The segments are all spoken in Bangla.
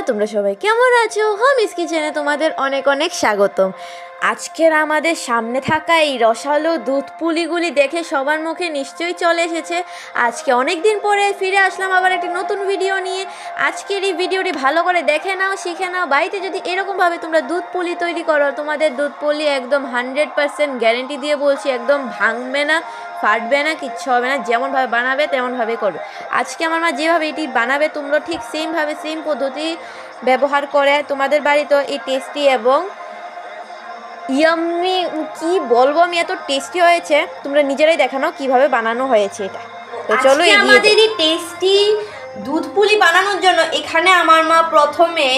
তোমরা সবাই কেমন আছো? হোমিস কিচেনে তোমাদের অনেক অনেক স্বাগতম। আজকের আমাদের সামনে থাকা এই রসালো দুধ পুলিগুলি দেখে সবার মুখে নিশ্চয়ই চলে এসেছে। আজকে অনেক দিন পরে ফিরে আসলাম আবার একটি নতুন ভিডিও নিয়ে। আজকের এই ভিডিওটি ভালো করে দেখে নাও, শিখে নাও। বাড়িতে যদি এরকমভাবে তোমরা দুধ পুলি তৈরি করো, তোমাদের দুধ পুলি একদম 100% গ্যারেন্টি দিয়ে বলছি, একদম ভাঙবে না, ফাটবে না, কিচ্ছু হবে না। যেমনভাবে বানাবে তেমনভাবে করবে। আজকে আমার মা যেভাবে এটি বানাবে তোমরা ঠিক সেমভাবে সেম পদ্ধতি ব্যবহার করে তোমাদের বাড়িতেও এই টেস্টি এবং ইয়াম্মি, কি বলবো আমি, এত টেস্টি হয়েছে। তোমরা নিজেরাই দেখানো কিভাবে বানানো হয়েছে এটা। তো চলো আমাদের এই টেস্টি দুধ পুলি বানানোর জন্য এখানে আমার মা প্রথমে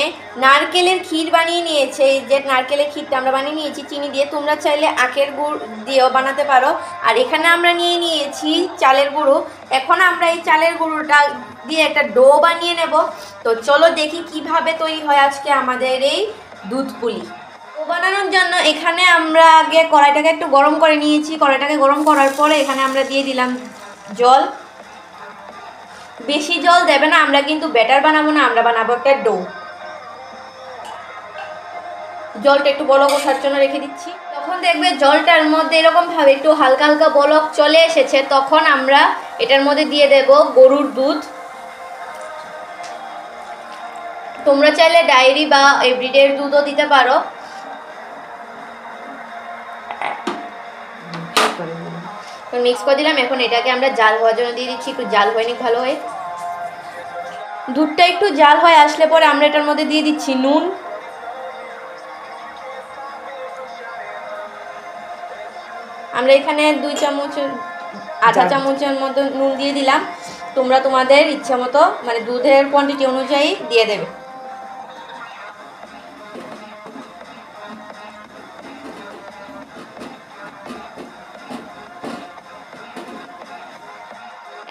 নারকেলের ক্ষীর বানিয়ে নিয়েছে। এই যে নারকেলের ক্ষীরটা আমরা বানিয়ে নিয়েছি চিনি দিয়ে, তোমরা চাইলে আখের গুড় দিয়েও বানাতে পারো। আর এখানে আমরা নিয়ে নিয়েছি চালের গুঁড়ো। এখন আমরা এই চালের গুঁড়োটা দিয়ে একটা ডো বানিয়ে নেব। তো চলো দেখি কিভাবে তৈরি হয় আজকে আমাদের এই দুধ পুলি। ডো বানানোর জন্য এখানে আমরা আগে কড়াইটাকে একটু গরম করে নিয়েছি। কড়াইটাকে গরম করার পরে এখানে আমরা দিয়ে দিলাম জল। বেশি জল দেবে না, আমরা কিন্তু ব্যাটার বানাবো না, আমরা বানাবো একটা ডো। জলটা একটু বলক ওঠার জন্য রেখে দিচ্ছি। তখন দেখবে জলটার মধ্যে এরকম ভাবে একটু হালকা হালকা বলক চলে এসেছে, তখন আমরা এটার মধ্যে দিয়ে দেব গরুর দুধ। তোমরা চাইলে ডায়েরি বা এভরিডের দুধও দিতে পারো। মিক্স করে দিলাম। এখন এটাকে আমরা জাল হওয়ার জন্য দিয়ে দিচ্ছি। একটু জাল হয়নি ভালো হয়। দুধটা একটু জাল হয়ে আসলে পরে আমরা এটার মধ্যে দিয়ে দিচ্ছি নুন। আমরা এখানে 2 চামচ, আধা চামচের মতো নুন দিয়ে দিলাম। তোমরা তোমাদের ইচ্ছা মতো মানে দুধের কোয়ান্টিটি অনুযায়ী দিয়ে দেবে।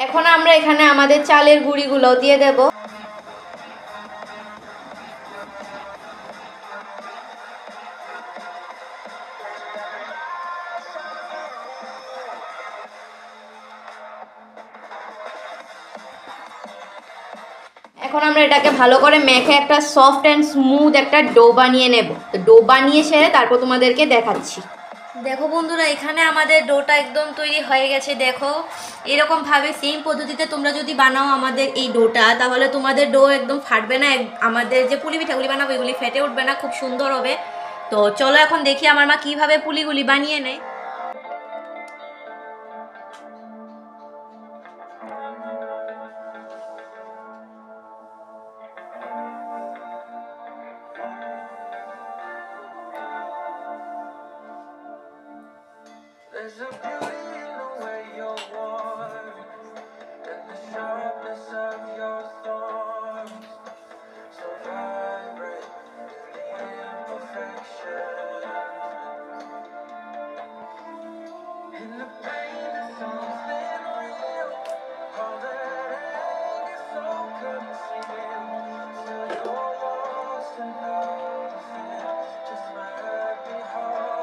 এখন আমরা এখানে আমাদের চালের গুঁড়িগুলো দিয়ে দেব। এখন আমরা এটাকে ভালো করে মেখে একটা সফট অ্যান্ড স্মুথ একটা ডো বানিয়ে নেব। তো ডো বানিয়ে সেরে তারপর তোমাদেরকে দেখাচ্ছি। দেখো বন্ধুরা, এখানে আমাদের ডোটা একদম তৈরি হয়ে গেছে। দেখো এরকমভাবে সেম পদ্ধতিতে তোমরা যদি বানাও আমাদের এই ডোটা, তাহলে তোমাদের ডো একদম ফাটবে না। আমাদের যে পুলি পিঠাগুলি বানাবো এগুলি ফেটে উঠবে না, খুব সুন্দর হবে। তো চলো এখন দেখি আমার মা কীভাবে পুলিগুলি বানিয়ে নেয়। There's a beauty in the way you're warm and the sharpness of your thorns, so vibrant in the imperfection, in the pain of something real, all that anger so concealed, still you're lost in nothing, just let me hold.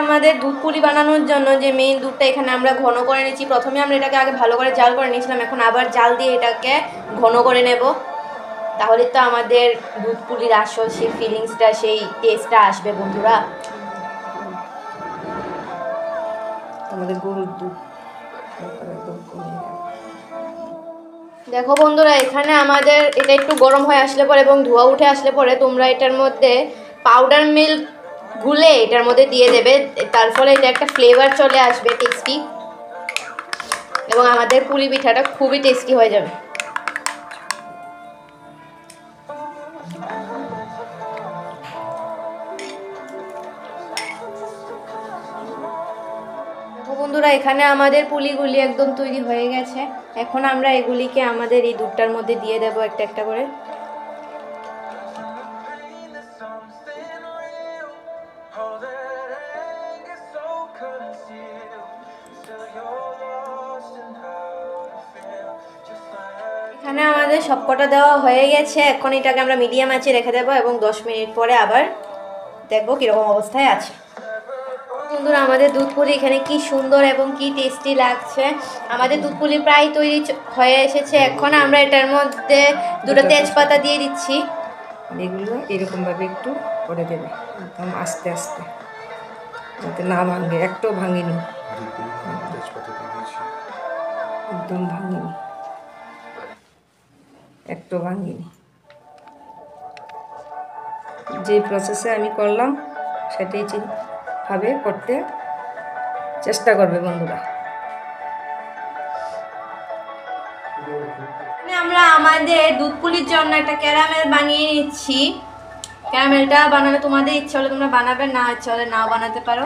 আমাদের দুধ পুলি বানানোর জন্য যে মেইন দুধটা এখানে আমরা ঘন করে নিচ্ছি। প্রথমে আমরা এটাকে আগে ভালো করে জাল করে নিয়েছিলাম, এখন আবার জাল দিয়ে এটাকে ঘন করে নেব। তাহলে তো আমাদের দুধ পুলির আসল সেই ফিলিংসটা, সেই টেস্টটা আসবে বন্ধুরা। আমাদের গরুর দুধ দেখো বন্ধুরা, এখানে আমাদের এটা একটু গরম হয়ে আসলে পরে এবং ধোঁয়া উঠে আসলে পরে তোমরা এটার মধ্যে পাউডার মিল্ক গুলে এটার মধ্যে দিয়ে দেবে। তার ফলে এটা একটা ফ্লেভার চলে আসবে টেস্টি, এবং আমাদের পুলি পিঠাটা খুবই টেস্টি হয়ে যাবে। বন্ধুরা, এখানে আমাদের পুলিগুলি একদম তৈরি হয়ে গেছে। এখন আমরা এগুলিকে আমাদের এই দুধটার মধ্যে দিয়ে দেব একটা একটা করে। এখানে আমাদের সবকটা দেওয়া হয়ে গেছে। এখন এটাকে আমরা মিডিয়াম আঁচে রেখে দেবো এবং 10 মিনিট পরে আবার দেখবো কীরকম অবস্থায় আছে। বন্ধুরা আমাদের দুধ পুলি এখানে কি সুন্দর এবং কি টেস্টি লাগছে। আমাদের দুধ পুলি প্রায় তৈরি হয়ে এসেছে। এখন আমরা এটার মধ্যে দুটো তেজপাতা দিয়ে দিচ্ছি। এগুলো এরকমভাবে একটু করে দেবে, একদম আস্তে আস্তে, যাতে না ভাঙে। একটাও ভাঙেনি, একদম ভাঙেনি, একটাও ভাঙেনি। যে প্রসেসে আমি করলাম সেটাই ভাবে করতে চেষ্টা করবে বন্ধুরা। আমরা আমাদের দুধ পুলির জন্য একটা ক্যারামেল বানিয়ে নিচ্ছি। ক্যারামেলটা বানালে তোমাদের ইচ্ছা হলে তোমরা বানাবে, না ইচ্ছা হলে নাও বানাতে পারো।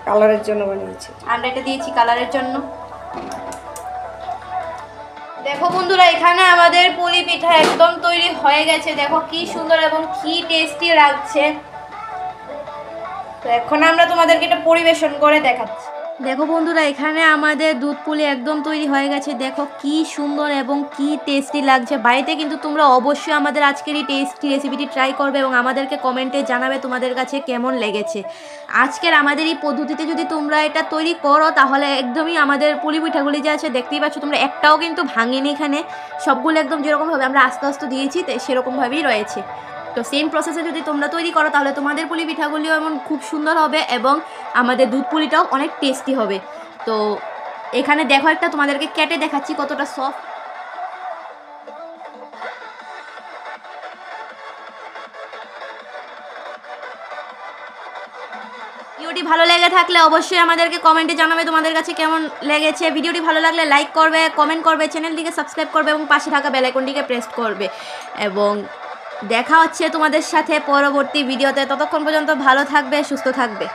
কালারের জন্য বানিয়েছি, আমরা এটা দিয়েছি কালারের জন্য। দেখো বন্ধুরা এখানে আমাদের পুলি পিঠা একদম তৈরি হয়ে গেছে। দেখো কি সুন্দর এবং কি টেস্টি লাগছে। তো এখন আমরা তোমাদেরকে এটা পরিবেশন করে দেখাচ্ছি। দেখো বন্ধুরা এখানে আমাদের দুধ পুলি একদম তৈরি হয়ে গেছে। দেখো কি সুন্দর এবং কি টেস্টি লাগছে। বাড়িতে কিন্তু তোমরা অবশ্যই আমাদের আজকের এই টেস্টি রেসিপিটি ট্রাই করবে এবং আমাদেরকে কমেন্টে জানাবে তোমাদের কাছে কেমন লেগেছে। আজকের আমাদের এই পদ্ধতিতে যদি তোমরা এটা তৈরি করো তাহলে একদমই আমাদের পুলি পিঠাগুলি যে আছে দেখতেই পাচ্ছ তোমরা, একটাও কিন্তু ভাঙেনি। এখানে সবগুলো একদম যেরকমভাবে আমরা আস্তে আস্তে দিয়েছি সেরকমভাবেই রয়েছে। তো সেম প্রসেসে যদি তোমরা তৈরি করো তাহলে তোমাদের পুলি পিঠাগুলিও এমন খুব সুন্দর হবে এবং আমাদের দুধ পুলিটাও অনেক টেস্টি হবে। তো এখানে দেখো একটা তোমাদেরকে কেটে দেখাচ্ছি কতটা সফট। ভিডিওটি ভালো লেগে থাকলে অবশ্যই আমাদেরকে কমেন্টে জানাবে তোমাদের কাছে কেমন লেগেছে। ভিডিওটি ভালো লাগলে লাইক করবে, কমেন্ট করবে, চ্যানেলটিকে সাবস্ক্রাইব করবে এবং পাশে থাকা বেল আইকনটিকে প্রেস করবে। এবং দেখা হচ্ছে তোমাদের সাথে পরবর্তী ভিডিওতে। ততক্ষণ পর্যন্ত ভালো থাকবে, সুস্থ থাকবে।